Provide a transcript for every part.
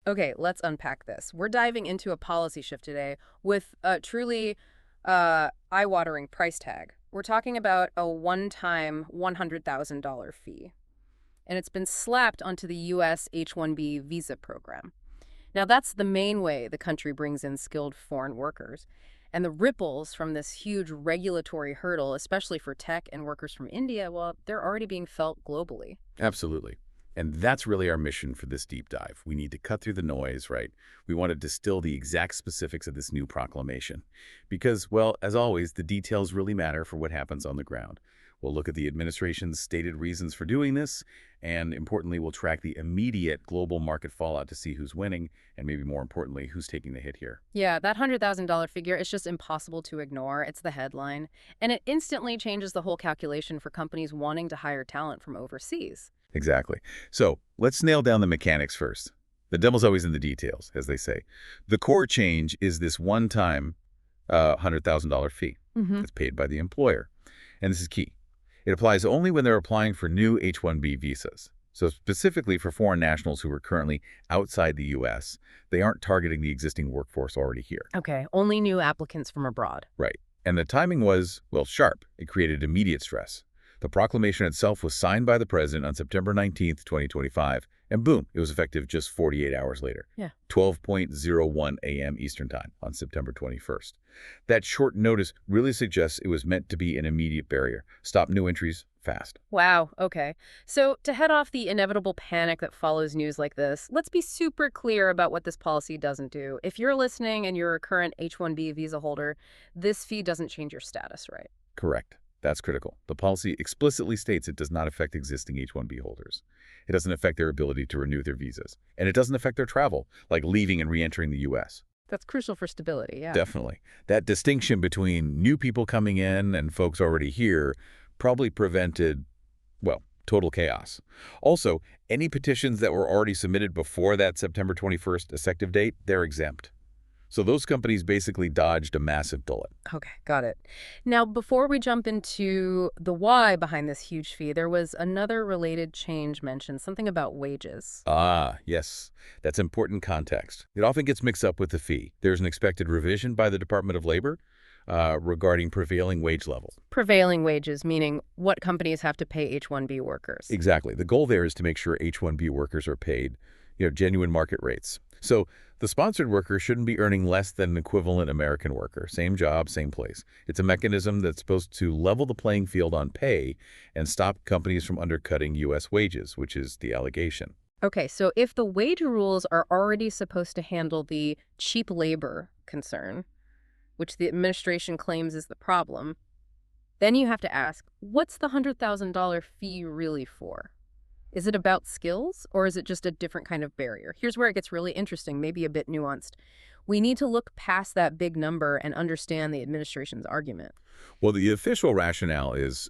Okay, let's unpack this. We're diving into a policy shift today with a truly eye-watering price tag. We're talking about a one-time $100,000 fee, and it's been slapped onto the U.S. H-1B visa program. Now, that's the main way the country brings in skilled foreign workers. And the ripples from this huge regulatory hurdle, especially for tech and workers from India, well, they're already being felt globally. Absolutely. And that's really our mission for this deep dive. We need to cut through the noise, right? We want to distill the exact specifics of this new proclamation. Because, well, as always, the details really matter for what happens on the ground. We'll look at the administration's stated reasons for doing this, and importantly, we'll track the immediate global market fallout to see who's winning, and maybe more importantly, who's taking the hit here. Yeah, that $100,000 figure is just impossible to ignore. It's the headline. And it instantly changes the whole calculation for companies wanting to hire talent from overseas. Exactly. So let's nail down the mechanics first. The devil's always in the details, as they say. The core change is this one-time $100,000 fee Mm-hmm. that's paid by the employer. And this is key. It applies only when they're applying for new H-1B visas. So specifically for foreign nationals who are currently outside the U.S., they aren't targeting the existing workforce already here. Okay, only new applicants from abroad. Right. And the timing was, well, sharp. It created immediate stress. The proclamation itself was signed by the president on September 19th, 2025, and boom, it was effective just 48 hours later. Yeah. 12:01 a.m. Eastern Time on September 21st. That short notice really suggests it was meant to be an immediate barrier. Stop new entries fast. Wow, okay. So to head off the inevitable panic that follows news like this, let's be super clear about what this policy doesn't do. If you're listening and you're a current H-1B visa holder, this fee doesn't change your status, right? Correct. That's critical. The policy explicitly states it does not affect existing H-1B holders. It doesn't affect their ability to renew their visas. And it doesn't affect their travel, like leaving and re-entering the U.S. That's crucial for stability, yeah. Definitely. That distinction between new people coming in and folks already here probably prevented, well, total chaos. Also, any petitions that were already submitted before that September 21st effective date, they're exempt. So those companies basically dodged a massive bullet. Okay, got it. Now, before we jump into the why behind this huge fee, there was another related change mentioned, something about wages. Ah, yes. That's important context. It often gets mixed up with the fee. There's an expected revision by the Department of Labor regarding prevailing wage levels. Prevailing wages, meaning what companies have to pay H-1B workers. Exactly. The goal there is to make sure H-1B workers are paid, genuine market rates. So the sponsored worker shouldn't be earning less than an equivalent American worker. Same job, same place. It's a mechanism that's supposed to level the playing field on pay and stop companies from undercutting U.S. wages, which is the allegation. Okay, so if the wage rules are already supposed to handle the cheap labor concern, which the administration claims is the problem, then you have to ask, what's the $100,000 fee really for? Is it about skills, or is it just a different kind of barrier? Here's where it gets really interesting, maybe a bit nuanced. We need to look past that big number and understand the administration's argument. Well, the official rationale is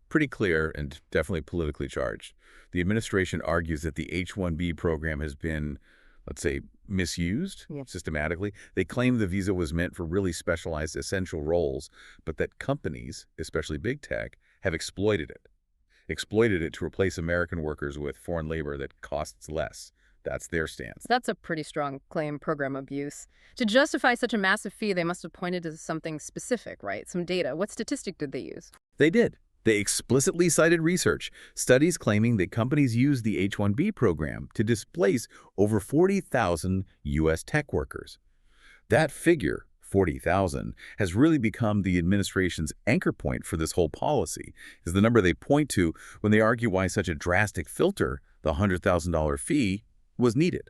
pretty clear and definitely politically charged. The administration argues that the H-1B program has been, let's say, misused systematically. They claim the visa was meant for really specialized essential roles, but that companies, especially big tech, have exploited it to replace American workers with foreign labor that costs less. That's their stance. That's a pretty strong claim, program abuse. To justify such a massive fee, they must have pointed to something specific, right? Some data. What statistic did they use? They did. They explicitly cited research, studies claiming that companies use the H-1B program to displace over 40,000 U.S. tech workers. That figure, 40,000, has really become the administration's anchor point for this whole policy, is the number they point to when they argue why such a drastic filter, the $100,000 fee, was needed.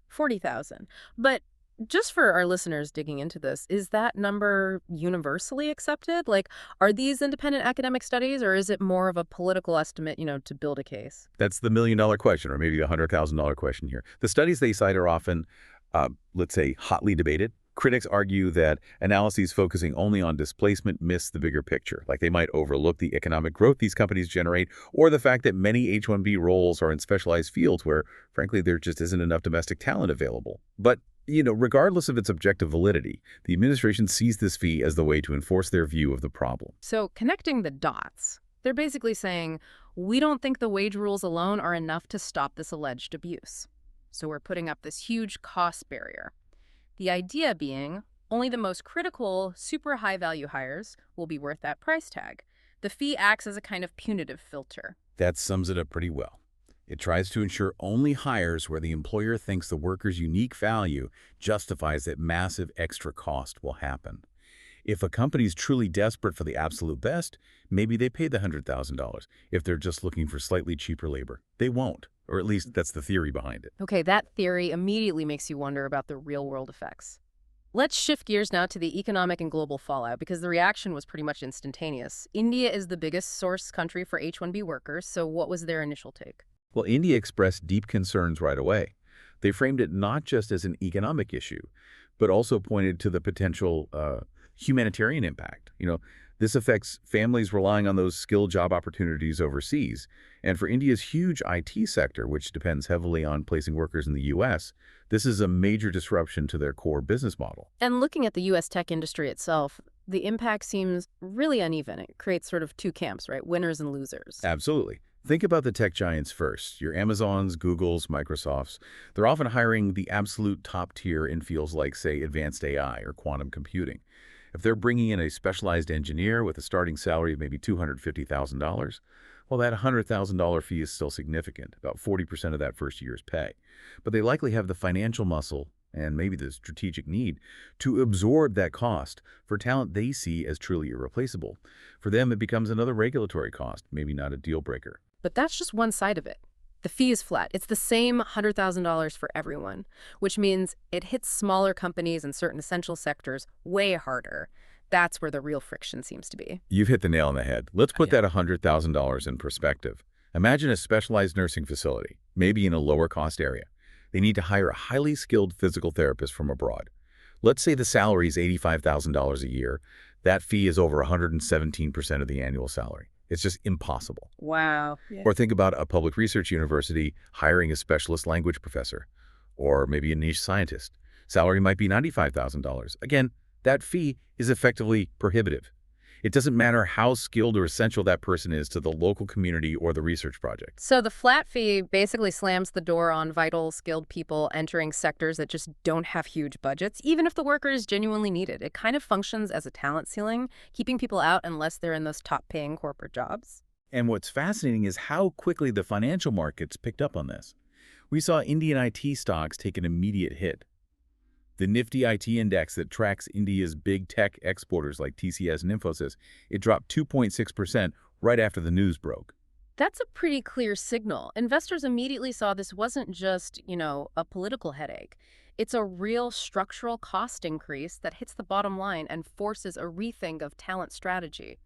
40,000. But just for our listeners digging into this, is that number universally accepted? Like, are these independent academic studies, or is it more of a political estimate, to build a case? That's the million-dollar question, or maybe the $100,000 question here. The studies they cite are often, let's say, hotly debated. Critics argue that analyses focusing only on displacement miss the bigger picture, like they might overlook the economic growth these companies generate, or the fact that many H-1B roles are in specialized fields where, frankly, there just isn't enough domestic talent available. But regardless of its objective validity, the administration sees this fee as the way to enforce their view of the problem. So connecting the dots, they're basically saying, we don't think the wage rules alone are enough to stop this alleged abuse. So we're putting up this huge cost barrier. The idea being only the most critical, super high value hires will be worth that price tag. The fee acts as a kind of punitive filter. That sums it up pretty well. It tries to ensure only hires where the employer thinks the worker's unique value justifies that massive extra cost will happen. If a company's truly desperate for the absolute best, maybe they pay the $100,000. If they're just looking for slightly cheaper labor, they won't. Or at least that's the theory behind it. Okay, that theory immediately makes you wonder about the real world effects. Let's shift gears now to the economic and global fallout because the reaction was pretty much instantaneous. India is the biggest source country for H-1B workers, so what was their initial take? Well, India expressed deep concerns right away. They framed it not just as an economic issue, but also pointed to the potential humanitarian impact. This affects families relying on those skilled job opportunities overseas. And for India's huge IT sector, which depends heavily on placing workers in the U.S., this is a major disruption to their core business model. And looking at the U.S. tech industry itself, the impact seems really uneven. It creates sort of two camps, right? Winners and losers. Absolutely. Think about the tech giants first. Your Amazons, Googles, Microsofts. They're often hiring the absolute top tier in fields like, say, advanced AI or quantum computing. If they're bringing in a specialized engineer with a starting salary of maybe $250,000, well, that $100,000 fee is still significant, about 40% of that first year's pay. But they likely have the financial muscle and maybe the strategic need to absorb that cost for talent they see as truly irreplaceable. For them, it becomes another regulatory cost, maybe not a deal breaker. But that's just one side of it. The fee is flat. It's the same $100,000 for everyone, which means it hits smaller companies and certain essential sectors way harder. That's where the real friction seems to be. You've hit the nail on the head. Let's put Yeah. that $100,000 in perspective. Imagine a specialized nursing facility, maybe in a lower-cost area. They need to hire a highly skilled physical therapist from abroad. Let's say the salary is $85,000 a year. That fee is over 117% of the annual salary. It's just impossible. Wow. Yeah. Or think about a public research university hiring a specialist language professor, or maybe a niche scientist. Salary might be $95,000. Again, that fee is effectively prohibitive. It doesn't matter how skilled or essential that person is to the local community or the research project. So the flat fee basically slams the door on vital, skilled people entering sectors that just don't have huge budgets, even if the worker is genuinely needed. It kind of functions as a talent ceiling, keeping people out unless they're in those top-paying corporate jobs. And what's fascinating is how quickly the financial markets picked up on this. We saw Indian IT stocks take an immediate hit. The Nifty IT index that tracks India's big tech exporters like TCS and Infosys, it dropped 2.6% right after the news broke. That's a pretty clear signal. Investors immediately saw this wasn't just, a political headache. It's a real structural cost increase that hits the bottom line and forces a rethink of talent strategy.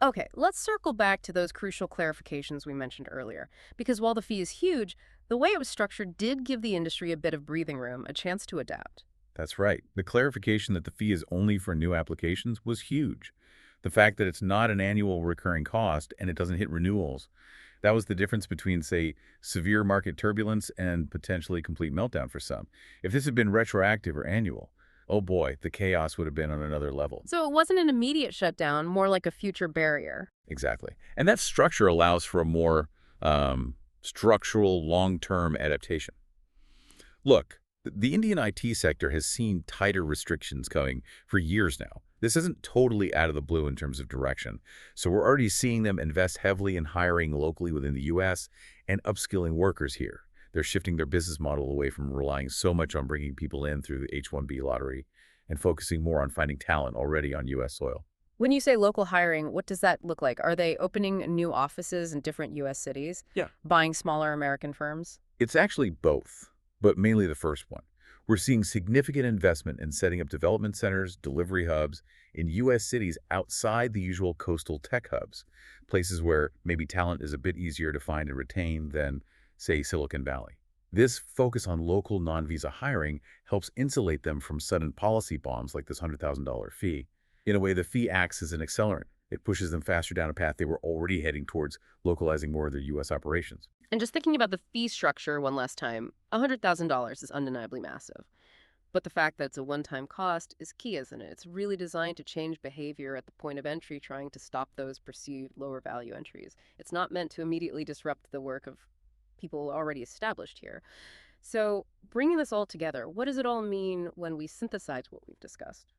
Okay, let's circle back to those crucial clarifications we mentioned earlier, because while the fee is huge, the way it was structured did give the industry a bit of breathing room, a chance to adapt. That's right. The clarification that the fee is only for new applications was huge. The fact that it's not an annual recurring cost and it doesn't hit renewals, that was the difference between, say, severe market turbulence and potentially complete meltdown for some. If this had been retroactive or annual, oh boy, the chaos would have been on another level. So it wasn't an immediate shutdown, more like a future barrier. Exactly. And that structure allows for a more structural, long-term adaptation. Look, the Indian IT sector has seen tighter restrictions coming for years now. This isn't totally out of the blue in terms of direction. So we're already seeing them invest heavily in hiring locally within the U.S. and upskilling workers here. They're shifting their business model away from relying so much on bringing people in through the H-1B lottery and focusing more on finding talent already on U.S. soil. When you say local hiring, what does that look like? Are they opening new offices in different U.S. cities? Yeah. Buying smaller American firms? It's actually both, but mainly the first one. We're seeing significant investment in setting up development centers, delivery hubs in U.S. cities outside the usual coastal tech hubs, places where maybe talent is a bit easier to find and retain than, say, Silicon Valley. This focus on local non-visa hiring helps insulate them from sudden policy bombs like this $100,000 fee. In a way, the fee acts as an accelerant. It pushes them faster down a path they were already heading towards localizing more of their U.S. operations. And just thinking about the fee structure one last time, $100,000 is undeniably massive. But the fact that it's a one-time cost is key, isn't it? It's really designed to change behavior at the point of entry, trying to stop those perceived lower value entries. It's not meant to immediately disrupt the work of people already established here. So, bringing this all together, what does it all mean when we synthesize what we've discussed?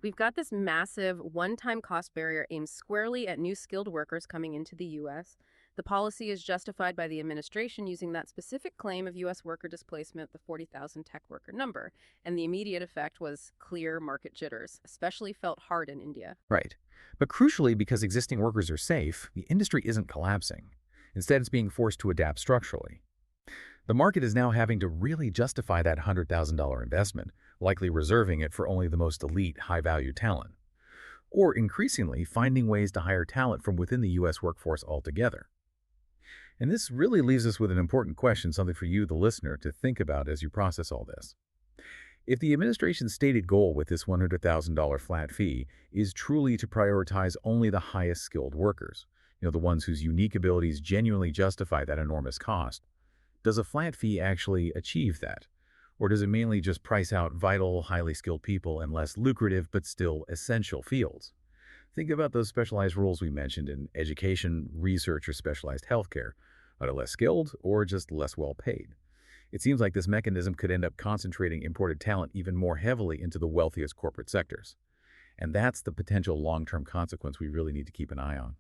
We've got this massive one time cost barrier aimed squarely at new skilled workers coming into the U.S. The policy is justified by the administration using that specific claim of U.S. worker displacement, the 40,000 tech worker number. And the immediate effect was clear market jitters, especially felt hard in India. Right. But crucially, because existing workers are safe, the industry isn't collapsing. Instead, it's being forced to adapt structurally. The market is now having to really justify that $100,000 investment, likely reserving it for only the most elite, high-value talent. Or increasingly, finding ways to hire talent from within the U.S. workforce altogether. And this really leaves us with an important question, something for you, the listener, to think about as you process all this. If the administration's stated goal with this $100,000 flat fee is truly to prioritize only the highest skilled workers, the ones whose unique abilities genuinely justify that enormous cost, does a flat fee actually achieve that? Or does it mainly just price out vital, highly skilled people in less lucrative but still essential fields? Think about those specialized roles we mentioned in education, research, or specialized healthcare. Are they less skilled or just less well paid? It seems like this mechanism could end up concentrating imported talent even more heavily into the wealthiest corporate sectors. And that's the potential long-term consequence we really need to keep an eye on.